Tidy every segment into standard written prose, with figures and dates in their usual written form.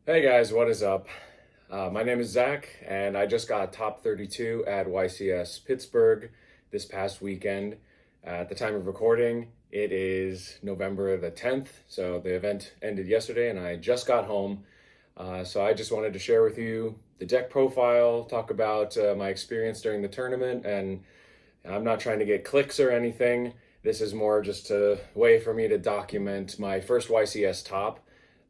Hey guys, what is up? My name is Zach, and I just got top 32 at YCS Pittsburgh this past weekend. At the time of recording, it is November the 10th, so the event ended yesterday, and I just got home. So I just wanted to share with you the deck profile, talk about my experience during the tournament, and I'm not trying to get clicks or anything. This is more just a way for me to document my first YCS top.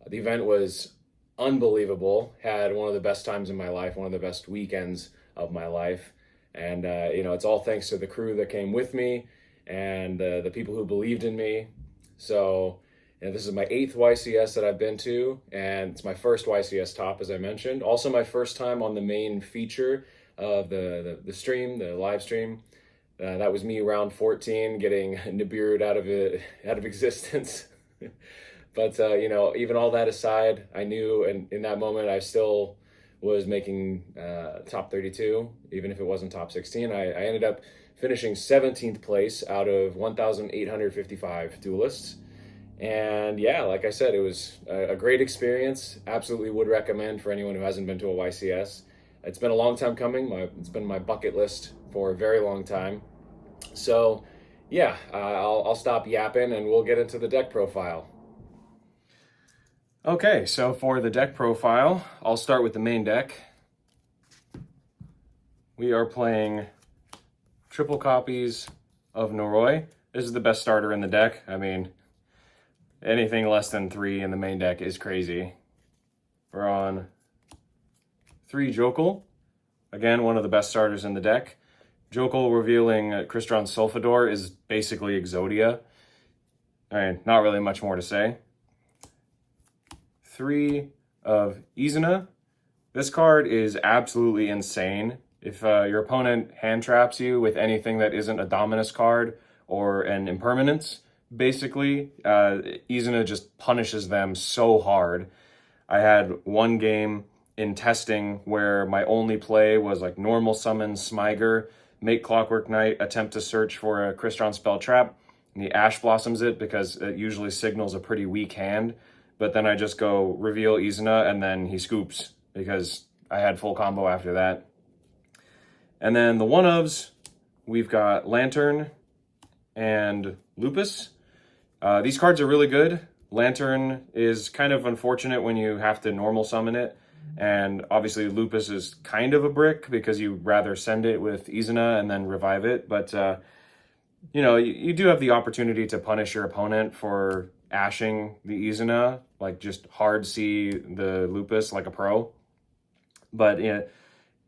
The event was unbelievable. Had one of the best times in my life, one of the best weekends of my life. And, it's all thanks to the crew that came with me and the people who believed in me. So, this is my 8th YCS that I've been to, and it's my first YCS top, as I mentioned. Also, my first time on the main feature of the stream, the live stream. That was me round 14 getting Nibiru'd out of existence. But, even all that aside, I knew in that moment I still was making top 32, even if it wasn't top 16. I ended up finishing 17th place out of 1,855 duelists. And yeah, like I said, it was a great experience. Absolutely would recommend for anyone who hasn't been to a YCS. It's been a long time coming. It's been my bucket list for a very long time. So yeah, I'll stop yapping and we'll get into the deck profile. Okay, so for the deck profile, I'll start with the main deck. We are playing triple copies of Noroi. This is the best starter in the deck. I mean, anything less than 3 in the main deck is crazy. We're on 3 Jokul. Again, one of the best starters in the deck. Jokul revealing Crystron Sulfador is basically Exodia. I mean, not really much more to say. 3 of Yacine. This card is absolutely insane. If your opponent hand traps you with anything that isn't a Dominus card or an Impermanence, basically, Yacine just punishes them so hard. I had one game in testing where my only play was like normal summon Smyger, make Clockwork Knight, attempt to search for a Crystron spell trap, and he Ash Blossoms it because it usually signals a pretty weak hand. But then I just go reveal Yacine and then he scoops because I had full combo after that. And then the one-ofs, we've got Lantern and Lupus. These cards are really good. Lantern is kind of unfortunate when you have to normal summon it. And obviously Lupus is kind of a brick because you rather send it with Yacine and then revive it. But, you do have the opportunity to punish your opponent for ashing the Yacine, like just hard see the Lupus like a pro. But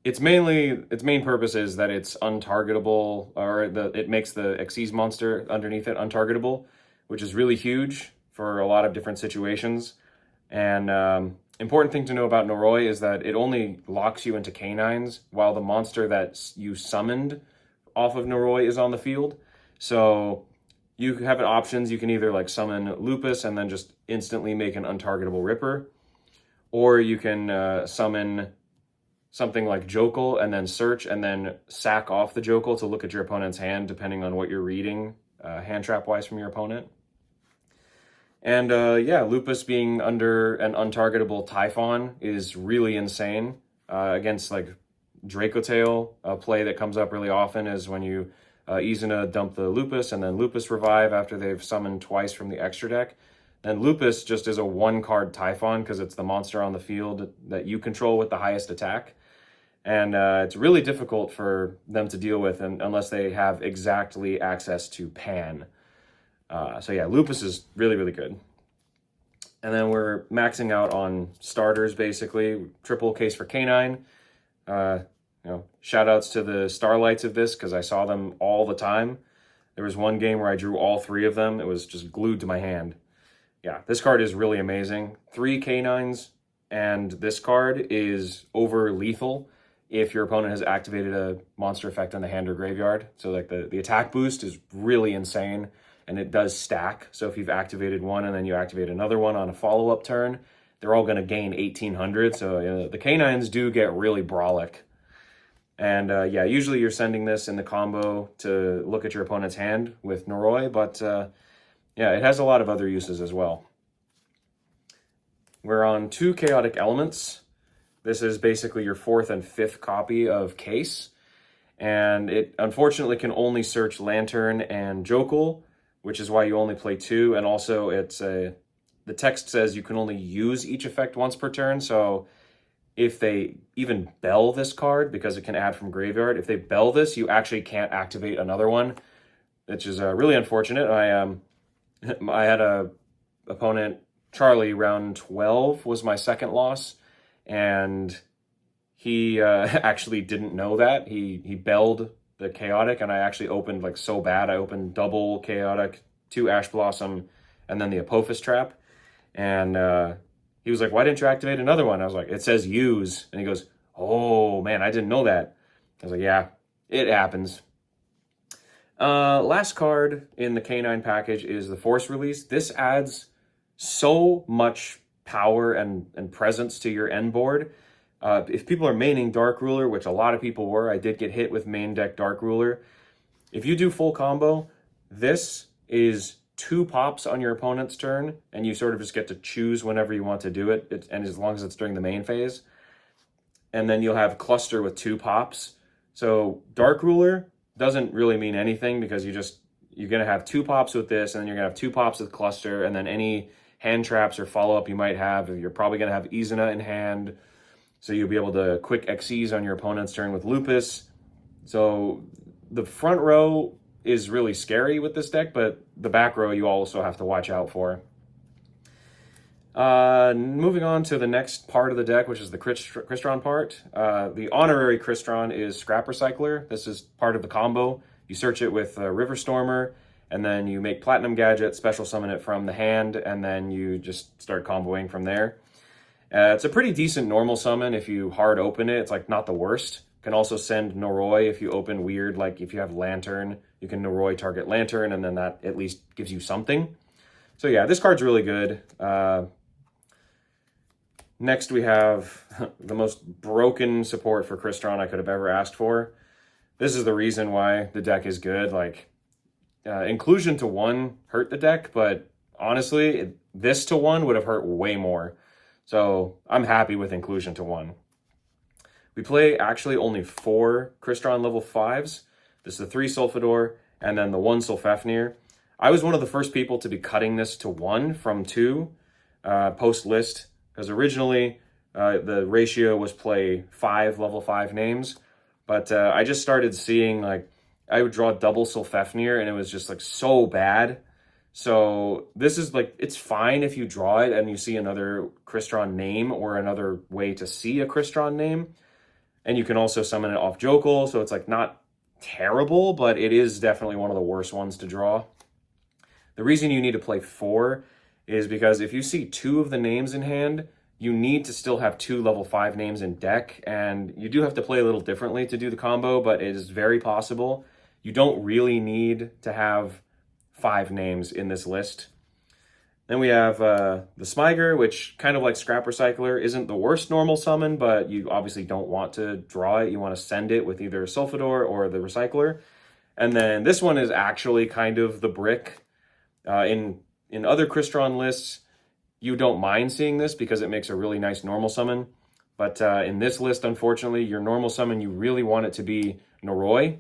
its main purpose is that it's untargetable, or it makes the Xyz monster underneath it untargetable, which is really huge for a lot of different situations. And important thing to know about Noroi is that it only locks you into K9s while the monster that you summoned off of Noroi is on the field. So you have options. You can either like summon Lupus and then just instantly make an untargetable Ripper, or you can summon something like Jokul and then search and then sack off the Jokul to look at your opponent's hand, depending on what you're reading hand trap wise from your opponent. And Lupus being under an untargetable Typhon is really insane against like Dracotail. A play that comes up really often is when you Yacine dump the Lupus and then Lupus revive after they've summoned twice from the extra deck. Then Lupus just is a 1-card Typhon because it's the monster on the field that you control with the highest attack. And it's really difficult for them to deal with unless they have exactly access to Pan. Lupus is really, really good. And then we're maxing out on starters, basically. Triple case for K9. Shoutouts to the Starlights of this because I saw them all the time. There was one game where I drew all 3 of them. It was just glued to my hand. Yeah, this card is really amazing. 3 K9s, and this card is over lethal if your opponent has activated a monster effect on the hand or graveyard. So like the attack boost is really insane, and it does stack. So if you've activated one and then you activate another one on a follow-up turn, they're all going to gain 1,800. So the K9s do get really brawlic. And usually you're sending this in the combo to look at your opponent's hand with Noroi, but it has a lot of other uses as well. We're on 2 Chaotic Elements. This is basically your 4th and 5th copy of Case. And it unfortunately can only search Lantern and Jokul, which is why you only play 2. And also the text says you can only use each effect once per turn. So if they even bell this card, because it can add from graveyard, if they bell this, you actually can't activate another one, which is really unfortunate. I had a opponent, Charlie, round 12 was my second loss, and he actually didn't know that. He belled the Chaotic, and I actually opened like so bad. I opened double Chaotic, 2 Ash Blossom, and then the Apophis Trap. And he was like, why didn't you activate another one? I was like, it says use. And he goes, oh man, I didn't know that. I was like, yeah, it happens. Last card in the K9 package is the Force Release. This adds so much power and presence to your end board. If people are maining Dark Ruler, which a lot of people were, I did get hit with main deck Dark Ruler. If you do full combo, this is 2 pops on your opponent's turn, and you sort of just get to choose whenever you want to do it, and as long as it's during the main phase. And then you'll have Cluster with 2 pops. So Dark Ruler doesn't really mean anything, because you're going to have 2 pops with this, and then you're going to have 2 pops with Cluster, and then any hand traps or follow-up you might have, you're probably going to have Izuna in hand, so you'll be able to quick Xyz on your opponent's turn with Lupus. So the front row is really scary with this deck, but the back row you also have to watch out for. Moving on to the next part of the deck, which is the Crystron part. The honorary Crystron is Scrap Recycler. This is part of the combo. You search it with River Stormer, and then you make Platinum Gadget, special summon it from the hand, and then you just start comboing from there. It's a pretty decent normal summon if you hard open it. It's like not the worst. Can also send Noroi if you open weird, like if you have Lantern, you can Noroi target Lantern, and then that at least gives you something. So yeah, this card's really good. Next we have the most broken support for Crystron I could have ever asked for. This is the reason why the deck is good. Like, Inclusion to 1 hurt the deck, but honestly, this to 1 would have hurt way more. So I'm happy with Inclusion to 1. We play actually only 4 Crystron level 5s. This is the 3 Sulfador, and then the 1 Sulfafnir. I was one of the first people to be cutting this to 1 from 2 post-list, because originally the ratio was play 5 level 5 names, but I just started seeing, like, I would draw double Sulfafnir, and it was just like so bad. So this is like, it's fine if you draw it and you see another Crystron name or another way to see a Crystron name. And you can also summon it off Jokul, so it's like not terrible, but it is definitely one of the worst ones to draw. The reason you need to play 4 is because if you see 2 of the names in hand, you need to still have 2 level 5 names in deck, and you do have to play a little differently to do the combo, but it is very possible. You don't really need to have 5 names in this list. Then we have the Smyger, which kind of like Scrap Recycler isn't the worst normal summon, but you obviously don't want to draw it. You want to send it with either Sulfador or the Recycler. And then this one is actually kind of the brick. In other Crystron lists, you don't mind seeing this because it makes a really nice normal summon. But in this list, unfortunately, your normal summon, you really want it to be Noroi,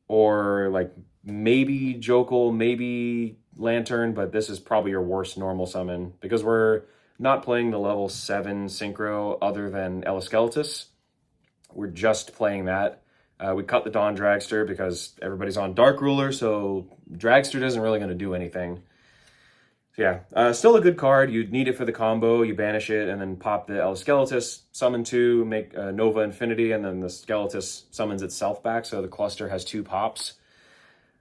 or like maybe Jokul, maybe Lantern, but this is probably your worst normal summon because we're not playing the level 7 Synchro other than Elaskeltus. We're just playing that. We cut the Dawn Dragster because everybody's on Dark Ruler, so Dragster isn't really going to do anything. So yeah, still a good card. You'd need it for the combo. You banish it and then pop the Elaskeltus, summon 2, make Nova Infinity, and then the Skeletus summons itself back, so the cluster has 2 pops.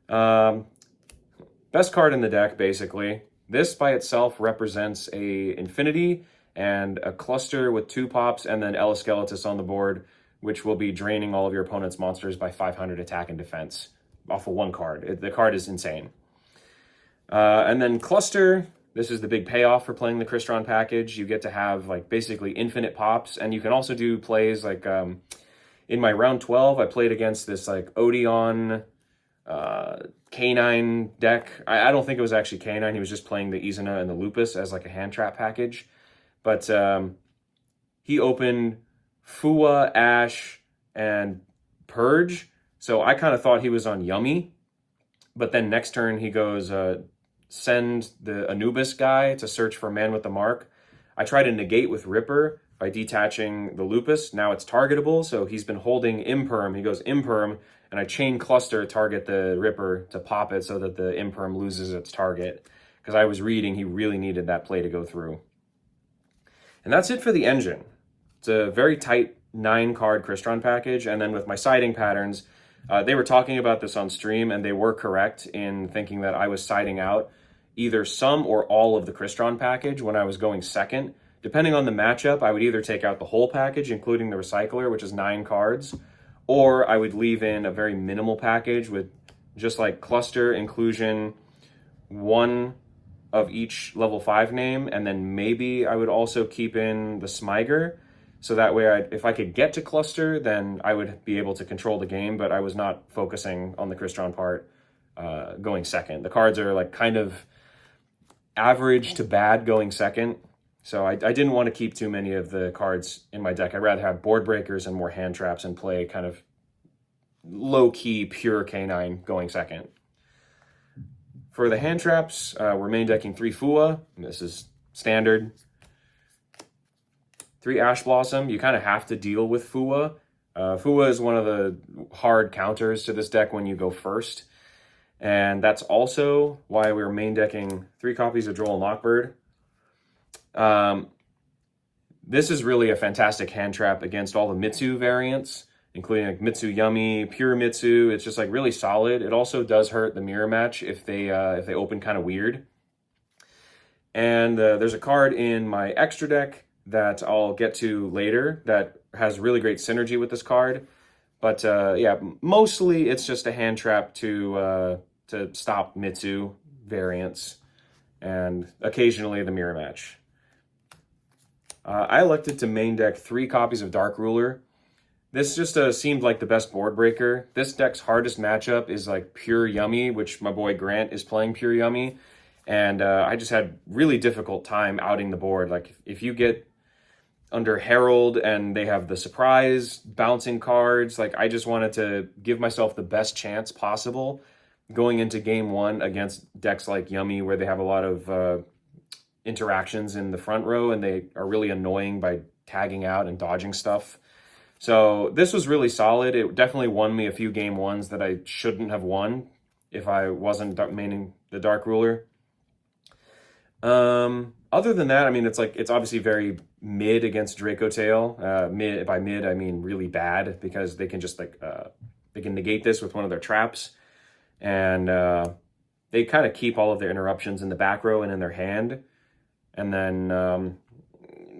Best card in the deck, basically. This by itself represents a Infinity and a cluster with 2 pops, and then Elaskeltus on the board, which will be draining all of your opponent's monsters by 500 attack and defense off of 1 card. The card is insane. And then Cluster, this is the big payoff for playing the Crystron package. You get to have like basically infinite pops, and you can also do plays like in my round 12, I played against this like Odeon K9 deck. I don't think it was actually K9. He was just playing the Izuna and the Lupus as like a hand trap package. But he opened Fua, Ash, and Purge. So I kind of thought he was on Yummy. But then next turn he goes, send the Anubis guy to search for Man with the Mark. I try to negate with Ripper by detaching the Lupus. Now it's targetable, so he's been holding Imperm. He goes Imperm, and I chain Cluster, target the Ripper to pop it so that the Imperm loses its target. Because I was reading he really needed that play to go through. And that's it for the engine. It's a very tight 9-card Crystron package, and then with my siding patterns, they were talking about this on stream, and they were correct in thinking that I was siding out either some or all of the Crystron package when I was going second. Depending on the matchup, I would either take out the whole package, including the Recycler, which is 9 cards, or I would leave in a very minimal package with just like Cluster, Inclusion, 1 of each level 5 name, and then maybe I would also keep in the Smyger. So that way, if I could get to Cluster, then I would be able to control the game, but I was not focusing on the Crystron part going second. The cards are like kind of average to bad going second, so I didn't want to keep too many of the cards in my deck. I'd rather have board breakers and more hand traps and play kind of low-key, pure K9 going second. For the hand traps, we're main decking 3 Fua. This is standard. 3 Ash Blossom. You kind of have to deal with Fua. Fua is one of the hard counters to this deck when you go first. And that's also why we're main decking 3 copies of Droll and Lockbird. This is really a fantastic hand trap against all the Mitsu variants, including like Mitsu Yummy, Pure Mitsu. It's just like really solid. It also does hurt the mirror match if they open kind of weird. And there's a card in my extra deck that I'll get to later that has really great synergy with this card. But yeah, mostly it's just a hand trap to stop Mitsu variants and occasionally the mirror match. I elected to main deck 3 copies of Dark Ruler. This just seemed like the best board breaker. This deck's hardest matchup is like Pure Yummy, which my boy Grant is playing Pure Yummy. And I just had really difficult time outing the board. Like if you get under Herald and they have the surprise bouncing cards, like I just wanted to give myself the best chance possible going into game 1 against decks like Yummy, where they have a lot of interactions in the front row and they are really annoying by tagging out and dodging stuff. So this was really solid. It definitely won me a few game 1s that I shouldn't have won if I wasn't maining the Dark Ruler. Other than that, I mean, it's obviously very mid against Draco Tail. By mid, I mean really bad, because they can just they can negate this with one of their traps, and they kind of keep all of their interruptions in the back row and in their hand. And then,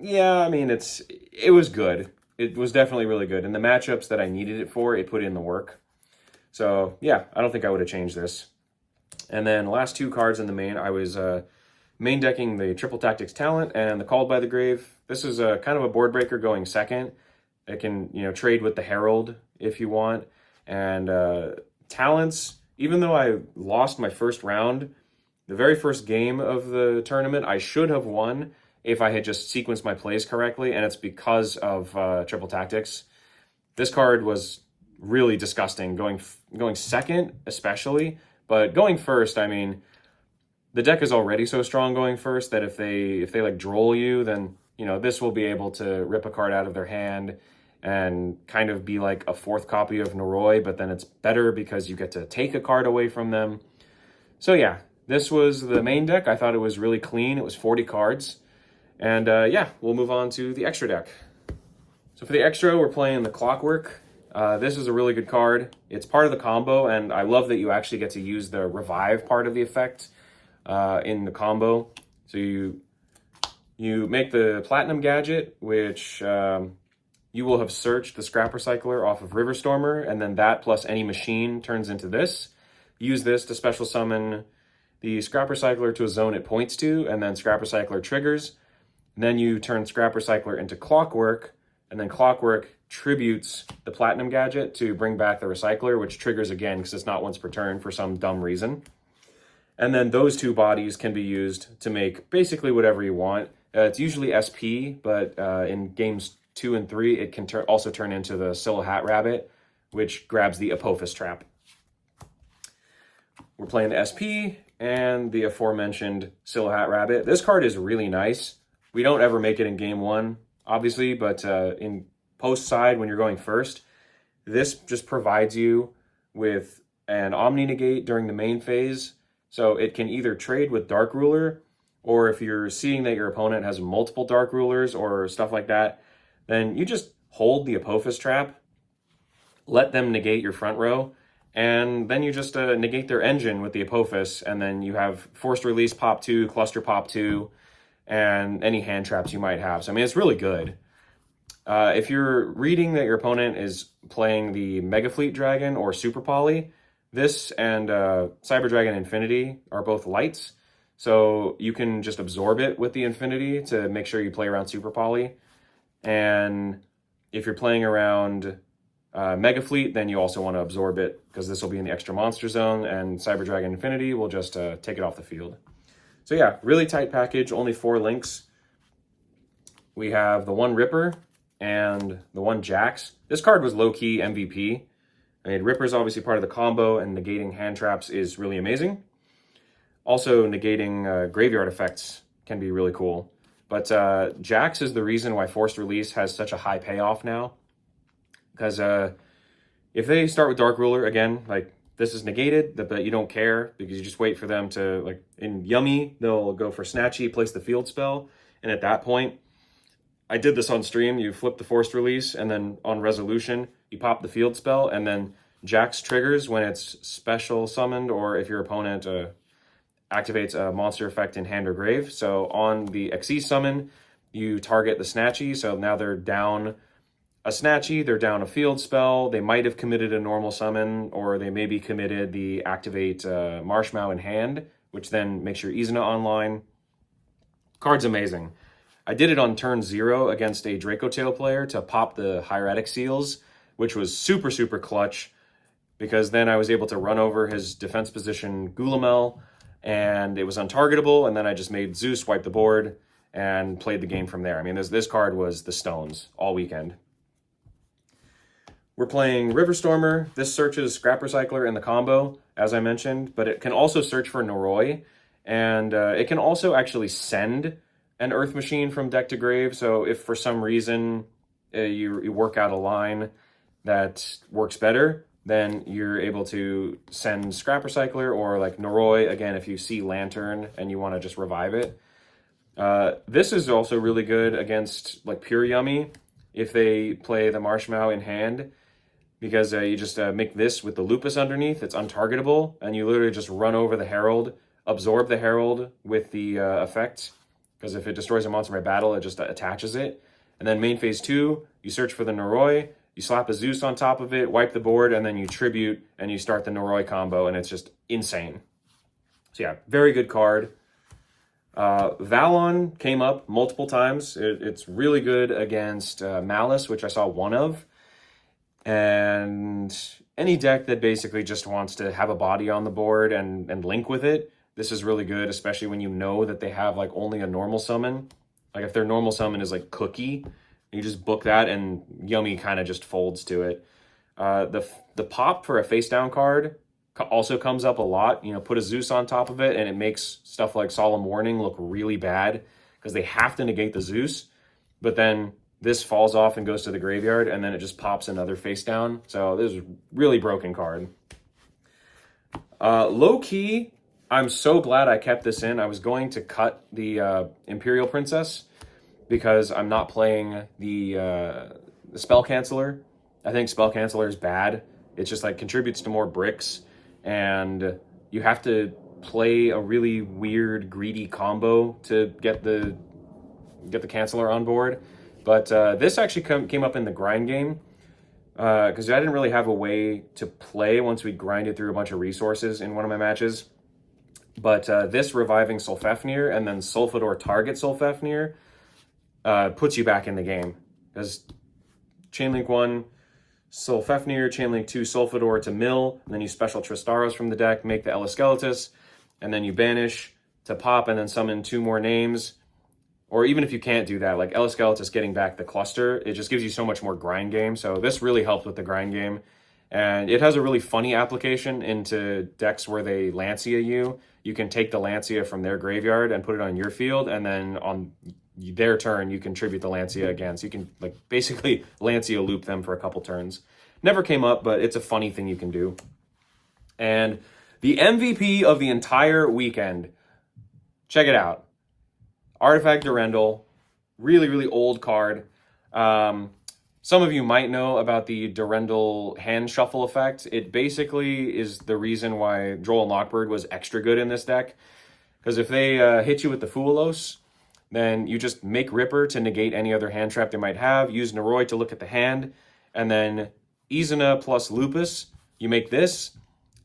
yeah, I mean, it was good. It was definitely really good. And the matchups that I needed it for, it put in the work. So yeah, I don't think I would have changed this. And then last 2 cards in the main, I was main decking the Triple Tactics Talent and the Called by the Grave. This is a kind of a board breaker going second. It can, trade with the Herald if you want. And Talents, even though I lost my first round, the very first game of the tournament, I should have won if I had just sequenced my plays correctly, and it's because of Triple Tactics. This card was really disgusting, going second especially, but going first, I mean, the deck is already so strong going first that if they like droll you, then this will be able to rip a card out of their hand and kind of be like a 4th copy of Noroi, but then it's better because you get to take a card away from them. So yeah, this was the main deck. I thought it was really clean. It was 40 cards. And yeah, we'll move on to the extra deck. So for the extra, we're playing the Clockwork. This is a really good card. It's part of the combo, and I love that you actually get to use the revive part of the effect in the combo. So you make the Platinum Gadget, which you will have searched the Scrap Recycler off of Riverstormer, and then that plus any machine turns into this. Use this to special summon the Scrap Recycler to a zone it points to, and then Scrap Recycler triggers. And then you turn Scrap Recycler into Clockwork, and then Clockwork tributes the Platinum Gadget to bring back the Recycler, which triggers again because it's not once per turn for some dumb reason. And then those 2 bodies can be used to make basically whatever you want. It's usually SP, but in games 2 and 3, it can also turn into the Silhouette Rabbit, which grabs the Apophis Trap. We're playing the SP and the aforementioned Silhouette Rabbit. This card is really nice. We don't ever make it in game 1, obviously, but in post side, when you're going first, this just provides you with an Omni Negate during the main phase. So it can either trade with Dark Ruler, or if you're seeing that your opponent has multiple Dark Rulers or stuff like that, then you just hold the Apophis Trap, let them negate your front row, and then you just negate their engine with the Apophis, and then you have Forced Release Pop 2, Cluster Pop 2, and any hand traps you might have. So, I mean, it's really good. If you're reading that your opponent is playing the Mega Fleet Dragon or Super Poly, this and Cyber Dragon Infinity are both lights, so you can just absorb it with the Infinity to make sure you play around Super Poly. And if you're playing around Mega Fleet, then you also want to absorb it, because this will be in the extra monster zone, and Cyber Dragon Infinity will just take it off the field. So yeah, really tight package, only 4 links. We have the 1 Ripper and the 1 Jax. This card was low-key MVP. I mean, Ripper's obviously part of the combo, and negating hand traps is really amazing. Also, negating graveyard effects can be really cool. But Jax is the reason why Forced Release has such a high payoff now. Because if they start with Dark Ruler, again, like, this is negated, but you don't care, because you just wait for them to, like, in Yummy, they'll go for Snatchy, place the field spell, and at that point, I did this on stream, you flip the Forced Release, and then on Resolution, you pop the field spell, and then Jax triggers when it's special summoned, or if your opponent activates a monster effect in hand or grave. So on the Xyz summon, you target the Snatchy, so now they're down a Snatchy, they're down a field spell, they might have committed a normal summon, or they maybe committed the activate Marshmallow in hand, which then makes your Izuna online. Card's amazing. I did it on turn 0 against a Draco Tail player to pop the Hieratic Seals, which was super, super clutch, because then I was able to run over his defense position Gulamel, and it was untargetable, and then I just made Zeus wipe the board and played the game from there. I mean, this card was the stones all weekend. We're playing Riverstormer. This searches Scrap Recycler in the combo, as I mentioned, but it can also search for Noroi, and it can also actually send an Earth Machine from deck to grave. So if for some reason you work out a line that works better, then you're able to send Scrap Recycler, or like Noroi, again, if you see Lantern and you want to just revive it. This is also really good against like Pure Yummy if they play the Marshmallow in hand, because you just make this with the Lupus underneath. It's untargetable, and you literally just run over the Herald, absorb the Herald with the effect, because if it destroys a monster by battle, it just attaches it. And then main phase 2, you search for the Noroi, you slap a Zeus on top of it, wipe the board, and then you tribute, and you start the Noroi combo, and it's just insane. So yeah, very good card. Valon came up multiple times. It's really good against Malice, which I saw one of. And any deck that basically just wants to have a body on the board and link with it, this is really good, especially when you know that they have like only a normal summon. Like if their normal summon is like Cookie, you just book that and Yummy kind of just folds to it. The pop for a face down card also comes up a lot. You know, put a Zeus on top of it and it makes stuff like Solemn Warning look really bad, because they have to negate the Zeus, but then this falls off and goes to the graveyard, and then it just pops another face down. So this is a really broken card. Low key, I'm so glad I kept this in. I was going to cut the Imperial Princess, because I'm not playing the Spell Canceller. I think Spell Canceller is bad. It just like contributes to more bricks, and you have to play a really weird, greedy combo to get the Canceller on board. But this actually came up in the grind game, because I didn't really have a way to play once we grinded through a bunch of resources in one of my matches. But this reviving Sulfafnir and then Sulfador target Sulfafnir puts you back in the game. Because Chainlink 1, Sulfafnir, Chainlink 2, Sulfador to mill, and then you special Tristaros from the deck, make the Elasceletus, and then you banish to pop and then summon 2 more names. or even if you can't do that, like Elescalatus getting back the cluster, it just gives you so much more grind game. So this really helped with the grind game. And it has a really funny application into decks where they Lancia you. You can take the Lancia from their graveyard and put it on your field, and then on their turn, you can tribute the Lancia again. So you can like basically Lancia loop them for a couple turns. Never came up, but it's a funny thing you can do. And the MVP of the entire weekend, check it out. Artifact Durendal, really, really old card. Some of you might know about the Durendal hand shuffle effect. It basically is the reason why Droll and Lockbird was extra good in this deck. Because if they hit you with the Fuelos, then you just make Ripper to negate any other hand trap they might have, use Noroi to look at the hand, and then Izuna plus Lupus, you make this,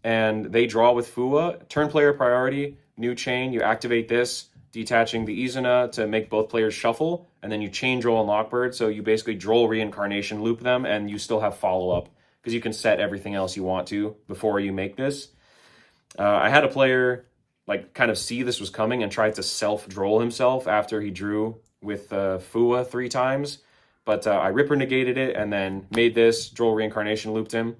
and they draw with Fua. Turn player priority, new chain, you activate this, detaching the Izuna to make both players shuffle, and then you chain Droll and Lockbird, so you basically Droll Reincarnation loop them, and you still have follow-up, because you can set everything else you want to before you make this. I had a player like kind of see this was coming and tried to self-Droll himself after he drew with Fua 3 times, but I Ripper negated it, and then made this, Droll Reincarnation looped him.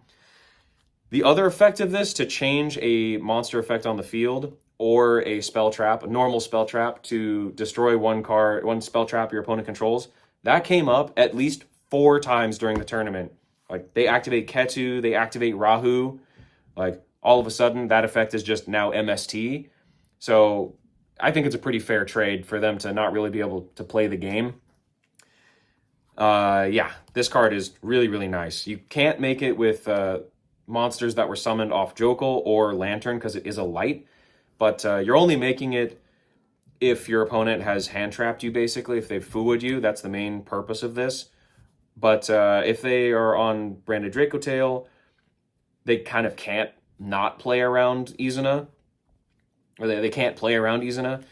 The other effect of this, to change a monster effect on the field, or a spell trap, a normal spell trap, to destroy one spell trap your opponent controls, that came up at least 4 times during the tournament. Like, they activate Ketu, they activate Rahu, like, all of a sudden, that effect is just now MST. So, I think it's a pretty fair trade for them to not really be able to play the game. Yeah, this card is really, really nice. You can't make it with monsters that were summoned off Jokel or Lantern, because it is a light. But you're only making it if your opponent has hand-trapped you, basically. If they've Fuwa'd you, that's the main purpose of this. But if they are on Branded Dracotail, they kind of can't not play around Izuna. Or they can't play around Izuna.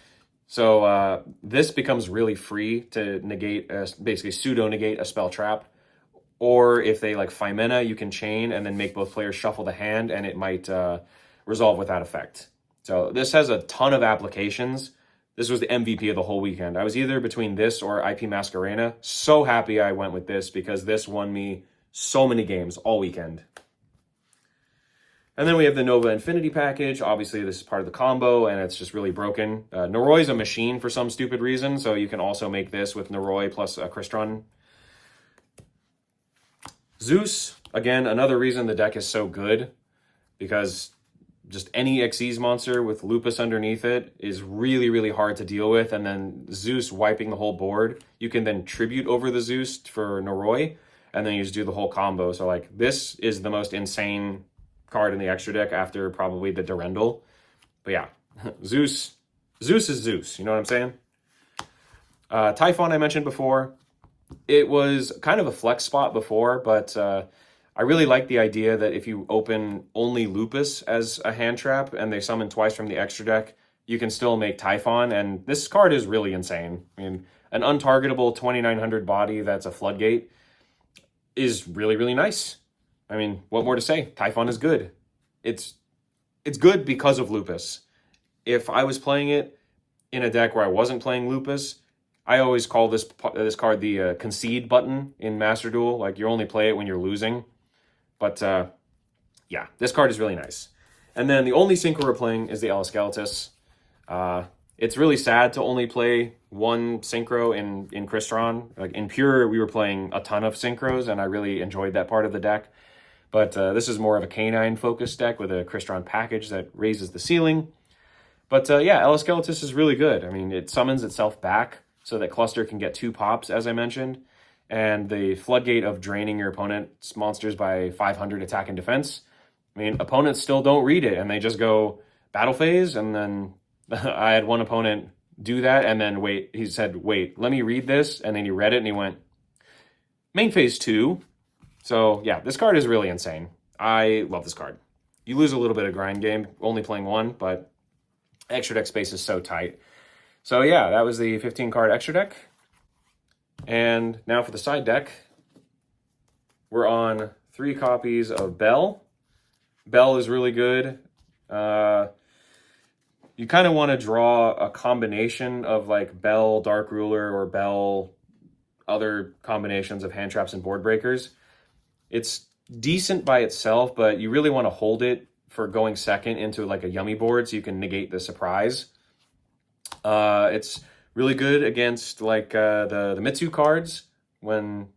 So this becomes really free to negate, basically pseudo-negate a spell trap. Or if they like Phimena, you can chain and then make both players shuffle the hand, and it might resolve with that effect. So this has a ton of applications. This was the MVP of the whole weekend. I was either between this or IP Masquerena. So happy I went with this, because this won me so many games all weekend. And then we have the Nova Infinity package. Obviously, this is part of the combo, and it's just really broken. Noroi's a machine for some stupid reason, so you can also make this with Noroi plus Crystron. Zeus, again, another reason the deck is so good, because just any Xyz monster with Lupus underneath it is really, really hard to deal with. And then Zeus wiping the whole board, you can then tribute over the Zeus for Noroi, and then you just do the whole combo. So like, this is the most insane card in the extra deck after probably the Durendal. But yeah, Zeus is Zeus, you know what I'm saying? Typhon I mentioned before. It was kind of a flex spot before, but I really like the idea that if you open only Lupus as a hand trap and they summon twice from the extra deck, you can still make Typhon, and this card is really insane. I mean, an untargetable 2900 body that's a floodgate is really, really nice. I mean, what more to say? Typhon is good. It's good because of Lupus. If I was playing it in a deck where I wasn't playing Lupus, I always call this card the concede button in Master Duel. Like, you only play it when you're losing. But, yeah, this card is really nice. And then the only synchro we're playing is the Elescalatus. It's really sad to only play one synchro in Crystron. Like, in Pure, we were playing a ton of synchros, and I really enjoyed that part of the deck. But this is more of a K9 focused deck with a Crystron package that raises the ceiling. But, yeah, Elescalatus is really good. I mean, it summons itself back so that Cluster can get 2 pops, as I mentioned. And the floodgate of draining your opponent's monsters by 500 attack and defense. I mean, opponents still don't read it, and they just go battle phase, and then I had one opponent do that, and then he said, wait, let me read this, and then he read it, and he went, main phase 2. So, yeah, this card is really insane. I love this card. You lose a little bit of grind game, only playing one, but extra deck space is so tight. So, yeah, that was the 15-card extra deck. And now for the side deck, we're on 3 copies of Bell. Bell is really good. you kind of want to draw a combination of like Bell Dark Ruler or Bell other combinations of hand traps and board breakers. It's decent by itself, but you really want to hold it for going second into like a yummy board so you can negate the surprise. It's really good against like the Mitsu cards. When,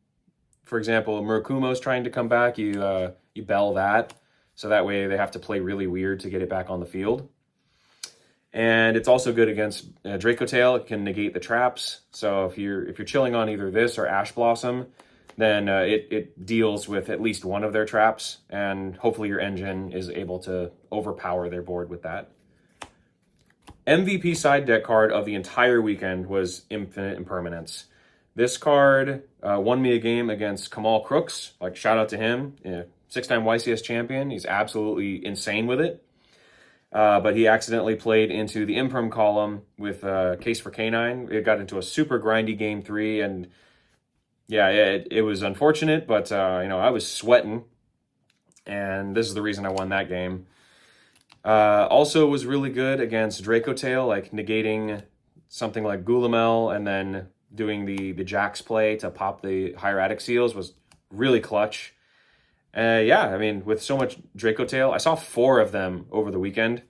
for example, Murakumo's trying to come back, you bell that, so that way they have to play really weird to get it back on the field. And it's also good against Draco Tail. It can negate the traps. So if you're chilling on either this or Ash Blossom, then it deals with at least one of their traps, and hopefully your engine is able to overpower their board with that. MVP side deck card of the entire weekend was Infinite Impermanence. This card won me a game against Kamal Crooks. Like, shout out to him, 6-time YCS champion. He's absolutely insane with it. But he accidentally played into the Imperm column with Case for K9. It got into a super grindy game 3, and yeah, it was unfortunate, but I was sweating, and this is the reason I won that game. Also was really good against Draco Tail, like negating something like Gulamel and then doing the Jax play to pop the Hieratic Seals was really clutch. Yeah, I mean, with so much Draco Tail, I saw 4 of them over the weekend.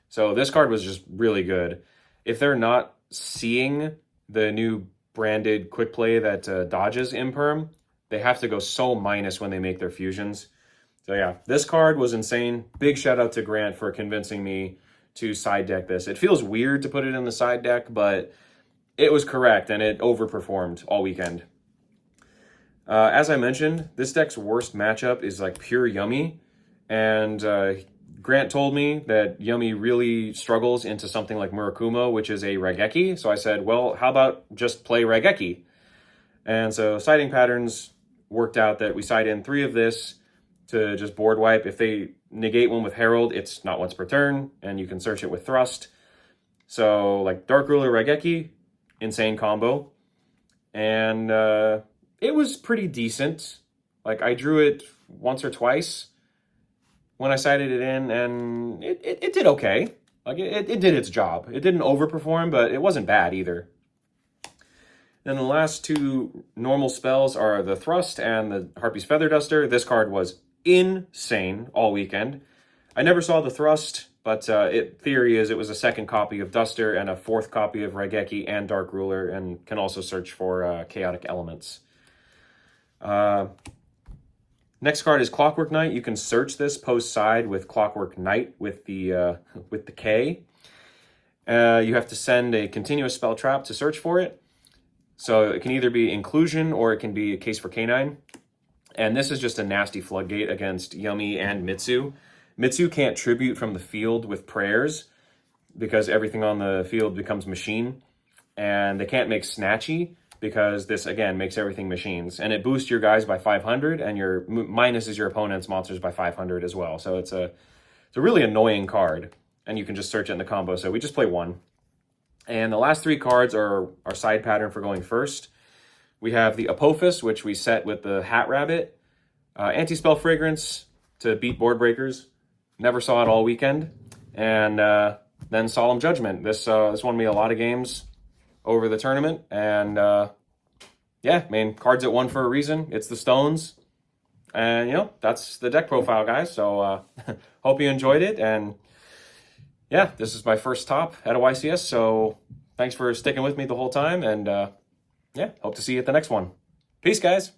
So this card was just really good. If they're not seeing the new branded quick play that dodges Imperm, they have to go so minus when they make their fusions. So yeah, this card was insane. Big shout out to Grant for convincing me to side deck this. It feels weird to put it in the side deck, but it was correct and it overperformed all weekend. As I mentioned, this deck's worst matchup is like pure Yummy, and Grant told me that Yummy really struggles into something like Murakumo, which is a Raigeki. So I said, well, how about just play Raigeki? And so siding patterns worked out that we side in 3 of this to just board wipe. If they negate one with Herald, it's not once per turn, and you can search it with Thrust. So like Dark Ruler Raigeki, insane combo. And it was pretty decent. Like, I drew it once or twice when I sided it in, and it did okay. Like, it did its job. It didn't overperform, but it wasn't bad either. Then the last 2 normal spells are the Thrust and the Harpy's Feather Duster. This card was insane all weekend. I never saw the Thrust, but theory is it was a second copy of Duster and a 4th copy of Raigeki and Dark Ruler, and can also search for Chaotic Elements. Next card is Clockwork Knight. You can search this post side with Clockwork Knight with the K. You have to send a continuous spell trap to search for it. So it can either be Inclusion or it can be a Case for K9. And this is just a nasty floodgate against Yummy and Mitsu. Mitsu can't tribute from the field with prayers because everything on the field becomes machine. And they can't make Snatchy because this, again, makes everything machines. And it boosts your guys by 500, and your minuses your opponent's monsters by 500 as well. So it's a really annoying card, and you can just search it in the combo. So we just play 1. And the last 3 cards are our side pattern for going first. We have the Apophis, which we set with the Hat Rabbit. Anti-Spell Fragrance to beat board breakers. Never saw it all weekend. And then Solemn Judgment. This won me a lot of games over the tournament, and yeah, I mean, cards at 1 for a reason. It's the stones, and that's the deck profile, guys. So hope you enjoyed it, and yeah, this is my first top at a YCS, so thanks for sticking with me the whole time, and yeah, hope to see you at the next one. Peace, guys.